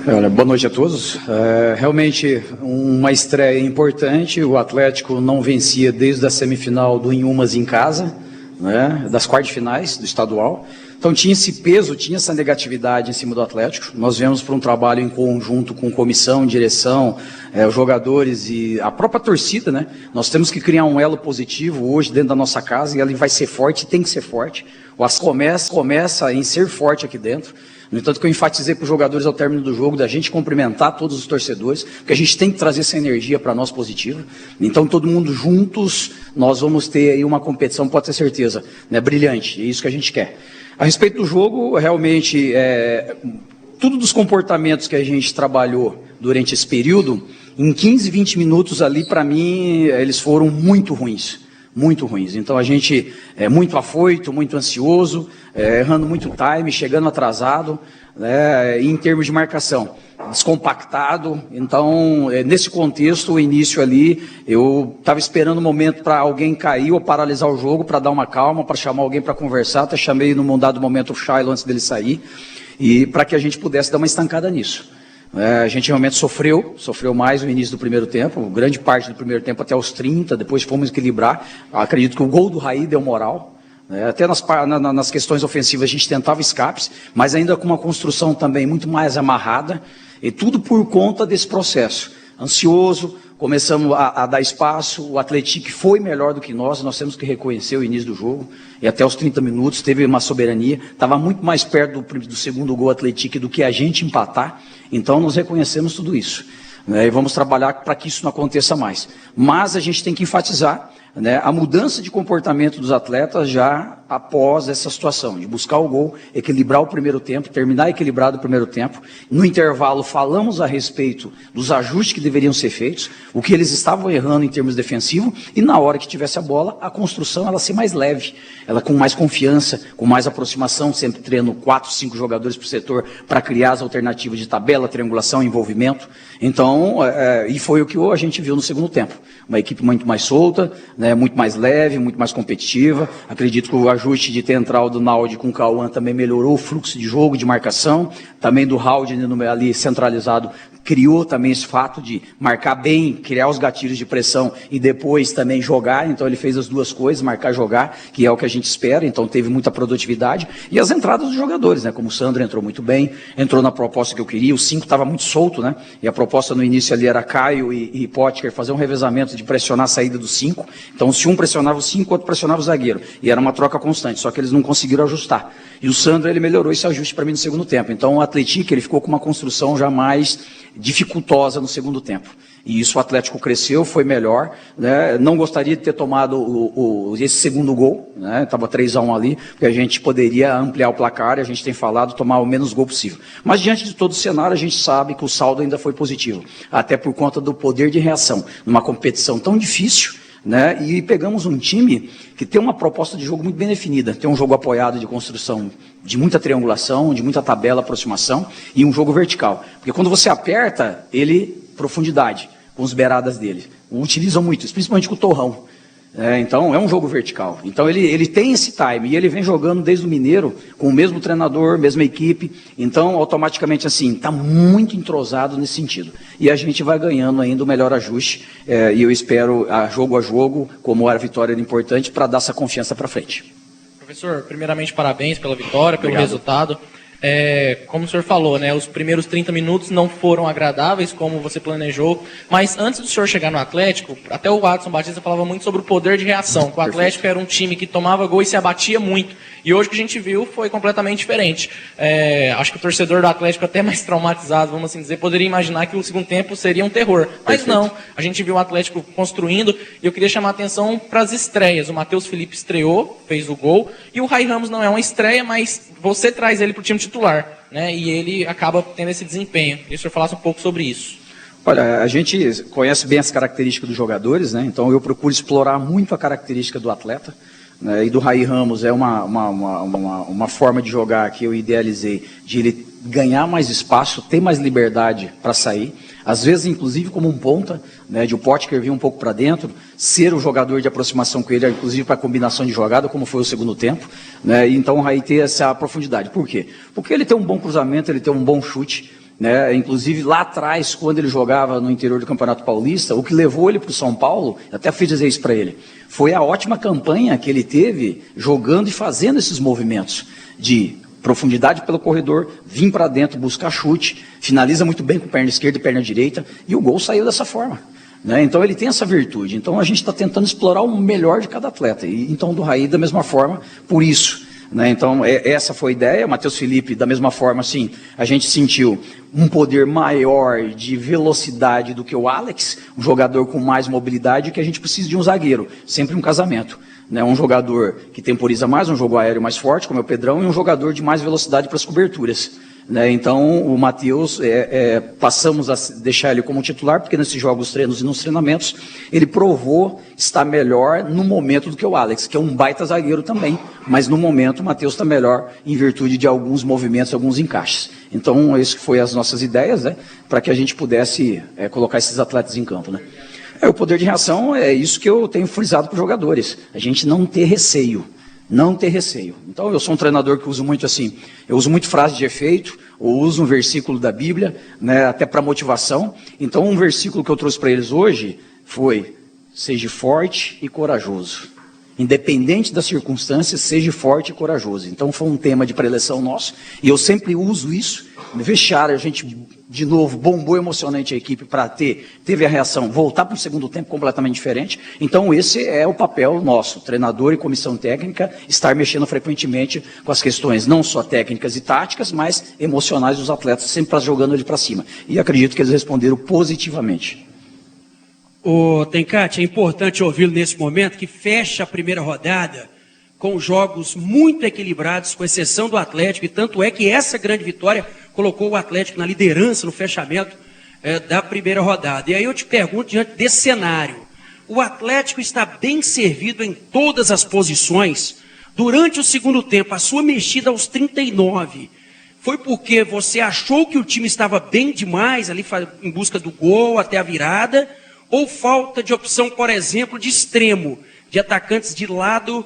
Olha, boa noite a todos. Realmente uma estreia importante. O Atlético não vencia desde a semifinal do Inhumas em casa, né, das quartas de finais do estadual. Então tinha esse peso, tinha essa negatividade em cima do Atlético. Nós viemos para um trabalho em conjunto com comissão, direção, os jogadores e a própria torcida, né? Nós temos que criar um elo positivo hoje dentro da nossa casa e ele vai ser forte, tem que ser forte. O Atlético começa em ser forte aqui dentro. No entanto, que eu enfatizei para os jogadores ao término do jogo, da gente cumprimentar todos os torcedores, porque a gente tem que trazer essa energia para nós positiva. Então, todo mundo juntos, nós vamos ter aí uma competição, pode ter certeza, né, brilhante, é isso que a gente quer. A respeito do jogo, realmente, tudo dos comportamentos que a gente trabalhou durante esse período, em 15, 20 minutos ali, para mim, eles foram muito ruins. Muito ruins. Então a gente é muito afoito, muito ansioso, errando muito time, chegando atrasado, né, em termos de marcação, descompactado. Então, nesse contexto, o início ali, eu estava esperando o momento para alguém cair ou paralisar o jogo, para dar uma calma, para chamar alguém para conversar. Até chamei num dado momento o Shiloh antes dele sair, e para que a gente pudesse dar uma estancada nisso. A gente realmente sofreu mais no início do primeiro tempo, grande parte do primeiro tempo até os 30, depois fomos equilibrar. Acredito que o gol do Raí deu moral, né? Até nas questões ofensivas a gente tentava escapes, mas ainda com uma construção também muito mais amarrada, e tudo por conta desse processo. Ansioso, começamos a dar espaço, o Atlético foi melhor do que nós temos que reconhecer o início do jogo, e até os 30 minutos teve uma soberania, estava muito mais perto do segundo gol Atlético do que a gente empatar, então nós reconhecemos tudo isso, né, e vamos trabalhar para que isso não aconteça mais. Mas a gente tem que enfatizar, né, a mudança de comportamento dos atletas já após essa situação, de buscar o gol, equilibrar o primeiro tempo, terminar equilibrado o primeiro tempo. No intervalo falamos a respeito dos ajustes que deveriam ser feitos, o que eles estavam errando em termos defensivos, e na hora que tivesse a bola, a construção ela ser mais leve, ela com mais confiança, com mais aproximação, sempre treinando 4, 5 jogadores por setor para criar as alternativas de tabela, triangulação, envolvimento. Então, e foi o que a gente viu no segundo tempo. Uma equipe muito mais solta, né, muito mais leve, muito mais competitiva. Acredito que o ajuste de ter entrado do Naldi com o Cauã também melhorou o fluxo de jogo, de marcação. Também do Haldane ali centralizado, criou também esse fato de marcar bem, criar os gatilhos de pressão e depois também jogar. Então ele fez as duas coisas, marcar e jogar, que é o que a gente espera. Então teve muita produtividade. E as entradas dos jogadores, né? Como o Sandro entrou muito bem, entrou na proposta que eu queria. O 5 estava muito solto, né? E a proposta no início ali era Caio e Potker fazer um revezamento de pressionar a saída do 5. Então se um pressionava o 5, o outro pressionava o zagueiro. E era uma troca constante, só que eles não conseguiram ajustar. E o Sandro, ele melhorou esse ajuste para mim no segundo tempo. Então o Atlético, ele ficou com uma construção já mais dificultosa no segundo tempo. E isso o Atlético cresceu, foi melhor, né? Não gostaria de ter tomado esse segundo gol, né? Estava 3-1 ali, porque a gente poderia ampliar o placar, e a gente tem falado, tomar o menos gol possível. Mas diante de todo o cenário, a gente sabe que o saldo ainda foi positivo, até por conta do poder de reação, numa competição tão difícil, né? E pegamos um time que tem uma proposta de jogo muito bem definida, tem um jogo apoiado de construção, de muita triangulação, de muita tabela, aproximação, e um jogo vertical. Porque quando você aperta, profundidade, com as beiradas dele. Utilizam muito, principalmente com o torrão. Então, é um jogo vertical. Então, ele tem esse time, e ele vem jogando desde o Mineiro, com o mesmo treinador, mesma equipe. Então, automaticamente, assim, está muito entrosado nesse sentido. E a gente vai ganhando ainda o melhor ajuste, e eu espero, a jogo, como a vitória era importante, para dar essa confiança para frente. Professor, primeiramente, parabéns pela vitória, pelo Obrigado. Resultado. Como o senhor falou, né, os primeiros 30 minutos não foram agradáveis como você planejou, mas antes do senhor chegar no Atlético, até o Adson Batista falava muito sobre o poder de reação, que o Atlético era um time que tomava gol e se abatia muito, e hoje o que a gente viu foi completamente diferente. Acho que o torcedor do Atlético, até mais traumatizado, vamos assim dizer, poderia imaginar que o segundo tempo seria um terror, mas não, a gente viu o Atlético construindo, e eu queria chamar a atenção para as estreias. O Matheus Felipe estreou, fez o gol, e o Rai Ramos não é uma estreia, mas você traz ele para o time titular, né? E ele acaba tendo esse desempenho. Queria que o senhor falasse um pouco sobre isso. Olha, a gente conhece bem as características dos jogadores, né? Então eu procuro explorar muito a característica do atleta, né? E do Rai Ramos é uma forma de jogar que eu idealizei, de ele ganhar mais espaço, ter mais liberdade para sair, às vezes inclusive como um ponta, né, de o Potker vir um pouco para dentro, ser o jogador de aproximação com ele, inclusive para combinação de jogada, como foi o segundo tempo, né, e então o Rai ter essa profundidade. Por quê? Porque ele tem um bom cruzamento, ele tem um bom chute, né? Inclusive lá atrás, quando ele jogava no interior do Campeonato Paulista, o que levou ele para o São Paulo, até fiz dizer isso para ele, foi a ótima campanha que ele teve jogando e fazendo esses movimentos de profundidade pelo corredor, vir para dentro, buscar chute, finaliza muito bem com perna esquerda e perna direita, e o gol saiu dessa forma, né? Então ele tem essa virtude. Então a gente está tentando explorar o melhor de cada atleta. E então do Raí da mesma forma, por isso. Né? Então, essa foi a ideia. O Matheus Felipe, da mesma forma, assim, a gente sentiu um poder maior de velocidade do que o Alex, um jogador com mais mobilidade, que a gente precisa de um zagueiro, sempre um casamento. Né? Um jogador que temporiza mais, um jogo aéreo mais forte, como é o Pedrão, e um jogador de mais velocidade para as coberturas. Né? Então, o Matheus, passamos a deixar ele como titular, porque nesses jogos, treinos e nos treinamentos, ele provou estar melhor no momento do que o Alex, que é um baita zagueiro também, mas no momento o Matheus está melhor em virtude de alguns movimentos, alguns encaixes. Então, isso foi as nossas ideias, né? Para que a gente pudesse colocar esses atletas em campo. Né? O poder de reação é isso que eu tenho frisado para os jogadores, a gente não ter receio. Não ter receio. Então, eu sou um treinador que uso muito assim, eu uso muito frase de efeito, ou uso um versículo da Bíblia, né, até para motivação. Então, um versículo que eu trouxe para eles hoje foi: seja forte e corajoso. Independente das circunstâncias, seja forte e corajoso. Então, foi um tema de preleção nosso, e eu sempre uso isso. No vestiário, a gente, de novo, bombou emocionante a equipe para teve a reação, voltar para o segundo tempo completamente diferente. Então, esse é o papel nosso, treinador e comissão técnica, estar mexendo frequentemente com as questões, não só técnicas e táticas, mas emocionais dos atletas, sempre jogando ele para cima. E acredito que eles responderam positivamente. Tencate, é importante ouvi-lo nesse momento, que fecha a primeira rodada com jogos muito equilibrados, com exceção do Atlético, e tanto é que essa grande vitória colocou o Atlético na liderança, no fechamento da primeira rodada. E aí eu te pergunto, diante desse cenário, o Atlético está bem servido em todas as posições. Durante o segundo tempo, a sua mexida aos 39, foi porque você achou que o time estava bem demais, ali em busca do gol, até a virada, ou falta de opção, por exemplo, de extremo, de atacantes de lado?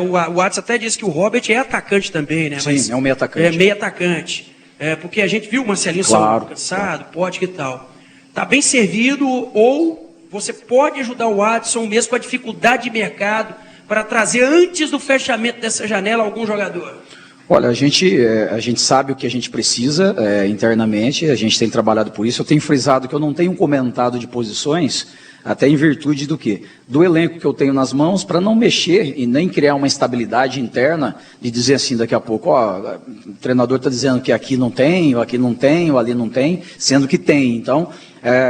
O Watson até disse que o Robert é atacante também, né? Sim, mas é um meio atacante. É meio atacante. Porque a gente viu o Marcelinho claro, cansado, pode e tal. Está bem servido, ou você pode ajudar o Watson mesmo com a dificuldade de mercado para trazer antes do fechamento dessa janela algum jogador? Olha, a gente sabe o que a gente precisa internamente, a gente tem trabalhado por isso. Eu tenho frisado que eu não tenho comentado de posições, até em virtude do quê? Do elenco que eu tenho nas mãos, para não mexer e nem criar uma estabilidade interna de dizer assim daqui a pouco, o treinador está dizendo que aqui não tem, ou aqui não tem, ou ali não tem, sendo que tem. Então,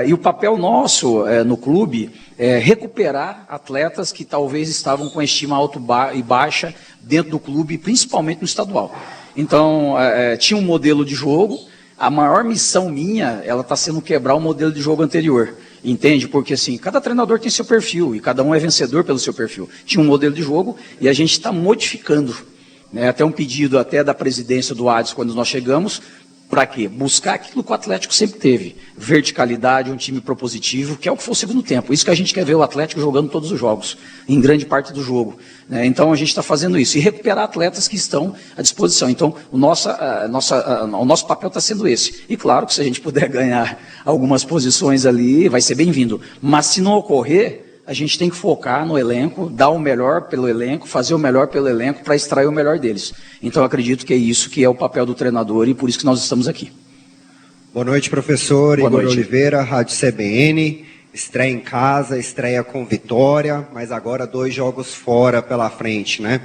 e o papel nosso no clube é recuperar atletas que talvez estavam com estima alto e baixa dentro do clube, principalmente no estadual. Então, tinha um modelo de jogo, a maior missão minha, ela está sendo quebrar o modelo de jogo anterior. Entende? Porque assim, cada treinador tem seu perfil e cada um é vencedor pelo seu perfil. Tinha um modelo de jogo e a gente está modificando. Né? Até um pedido até da presidência do ADES quando nós chegamos, para quê? Buscar aquilo que o Atlético sempre teve. Verticalidade, um time propositivo, que é o que foi o segundo tempo. Isso que a gente quer ver o Atlético jogando todos os jogos, em grande parte do jogo. Né? Então a gente está fazendo isso. E recuperar atletas que estão à disposição. Então o nosso papel está sendo esse. E claro que se a gente puder ganhar algumas posições ali, vai ser bem-vindo. Mas se não ocorrer, a gente tem que focar no elenco, dar o melhor pelo elenco, fazer o melhor pelo elenco para extrair o melhor deles. Então, eu acredito que é isso que é o papel do treinador e por isso que nós estamos aqui. Boa noite, professor. Boa Igor noite. Oliveira, Rádio CBN. Estreia em casa, estreia com vitória, mas agora 2 jogos fora pela frente, né?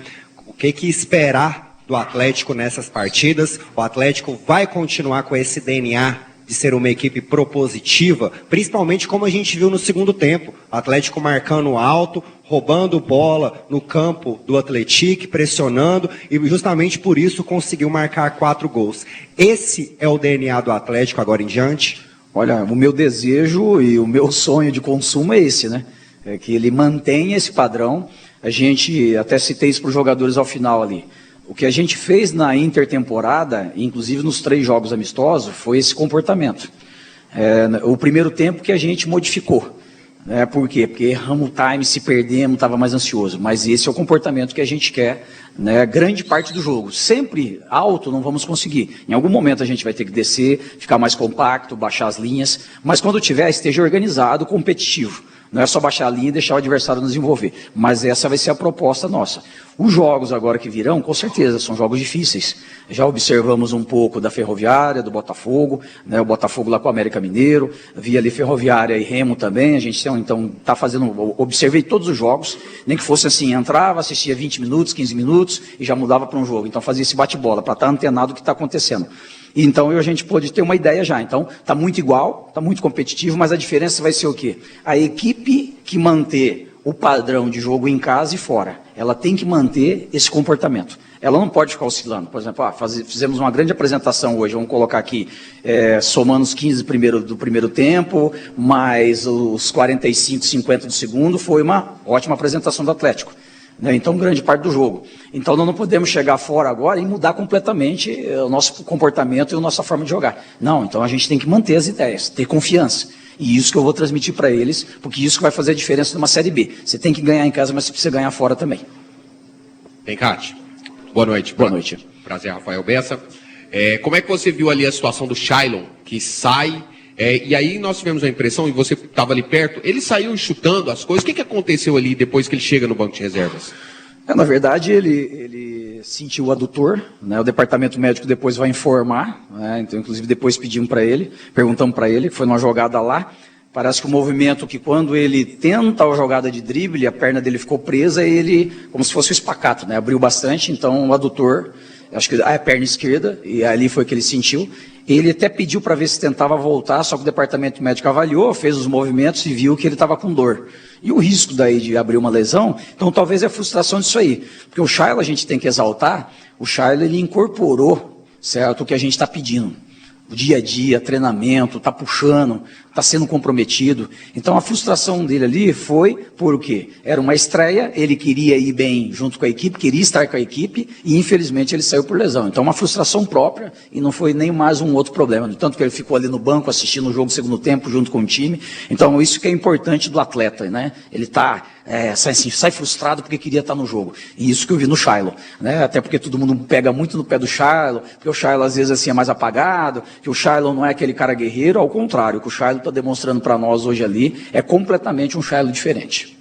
O que esperar do Atlético nessas partidas? O Atlético vai continuar com esse DNA de ser uma equipe propositiva, principalmente como a gente viu no segundo tempo. O Atlético marcando alto, roubando bola no campo do Atlético, pressionando, e justamente por isso conseguiu marcar 4 gols. Esse é o DNA do Atlético agora em diante? Olha, o meu desejo e o meu sonho de consumo é esse, né? É que ele mantenha esse padrão. A gente, até citei isso para os jogadores ao final ali. O que a gente fez na intertemporada, inclusive nos 3 jogos amistosos, foi esse comportamento. O primeiro tempo que a gente modificou. Por quê? Porque erramos o time, se perdemos, estava mais ansioso. Mas esse é o comportamento que a gente quer, né? Grande parte do jogo. Sempre alto não vamos conseguir. Em algum momento a gente vai ter que descer, ficar mais compacto, baixar as linhas. Mas quando tiver, esteja organizado, competitivo. Não é só baixar a linha e deixar o adversário nos envolver. Mas essa vai ser a proposta nossa. Os jogos agora que virão, com certeza, são jogos difíceis. Já observamos um pouco da Ferroviária, do Botafogo, né, o Botafogo lá com o América Mineiro, vi ali Ferroviária e Remo também, a gente então está fazendo, observei todos os jogos, nem que fosse assim, entrava, assistia 20 minutos, 15 minutos e já mudava para um jogo. Então fazia esse bate-bola, para estar antenado do que está acontecendo. Então a gente pode ter uma ideia já. Então está muito igual, está muito competitivo, mas a diferença vai ser o quê? A equipe que manter o padrão de jogo em casa e fora, ela tem que manter esse comportamento. Ela não pode ficar oscilando. Por exemplo, fizemos uma grande apresentação hoje, vamos colocar aqui, somando os 15 do primeiro tempo, mais os 45, 50 do segundo, foi uma ótima apresentação do Atlético. Então, grande parte do jogo. Então, nós não podemos chegar fora agora e mudar completamente o nosso comportamento e a nossa forma de jogar. Não, então a gente tem que manter as ideias, ter confiança. E isso que eu vou transmitir para eles, porque isso que vai fazer a diferença numa Série B. Você tem que ganhar em casa, mas você precisa ganhar fora também. Tencate, boa noite. Boa noite. Prazer, Rafael Bessa. Como é que você viu ali a situação do Shailon, que sai... e aí nós tivemos a impressão, e você estava ali perto, ele saiu chutando as coisas. O que aconteceu ali depois que ele chega no banco de reservas? Na verdade, ele sentiu o adutor, né? O departamento médico depois vai informar, né? Então, inclusive, depois pedimos para ele, perguntamos para ele, foi numa jogada lá, parece que o movimento que quando ele tenta a jogada de drible, a perna dele ficou presa, ele, como se fosse o espacato, né? Abriu bastante, então o adutor, acho que a perna esquerda, e ali foi que ele sentiu. Ele até pediu para ver se tentava voltar, só que o departamento médico avaliou, fez os movimentos e viu que ele estava com dor. E o risco daí de abrir uma lesão, então talvez é a frustração disso aí. Porque o Shailon a gente tem que exaltar, o Shailon ele incorporou, certo, o que a gente está pedindo. O dia a dia, treinamento, está puxando, está sendo comprometido. Então a frustração dele ali foi por o quê? Era uma estreia, ele queria ir bem junto com a equipe, queria estar com a equipe e infelizmente ele saiu por lesão. Então uma frustração própria e não foi nem mais um outro problema. Tanto que ele ficou ali no banco assistindo o jogo segundo tempo junto com o time. Então isso que é importante do atleta, né? Ele sai frustrado porque queria estar no jogo. E isso que eu vi no Shailon, né? Até porque todo mundo pega muito no pé do Shailon, porque o Shailon às vezes assim é mais apagado, que o Shailon não é aquele cara guerreiro, ao contrário, o que o Shailon está demonstrando para nós hoje ali é completamente um Shailon diferente.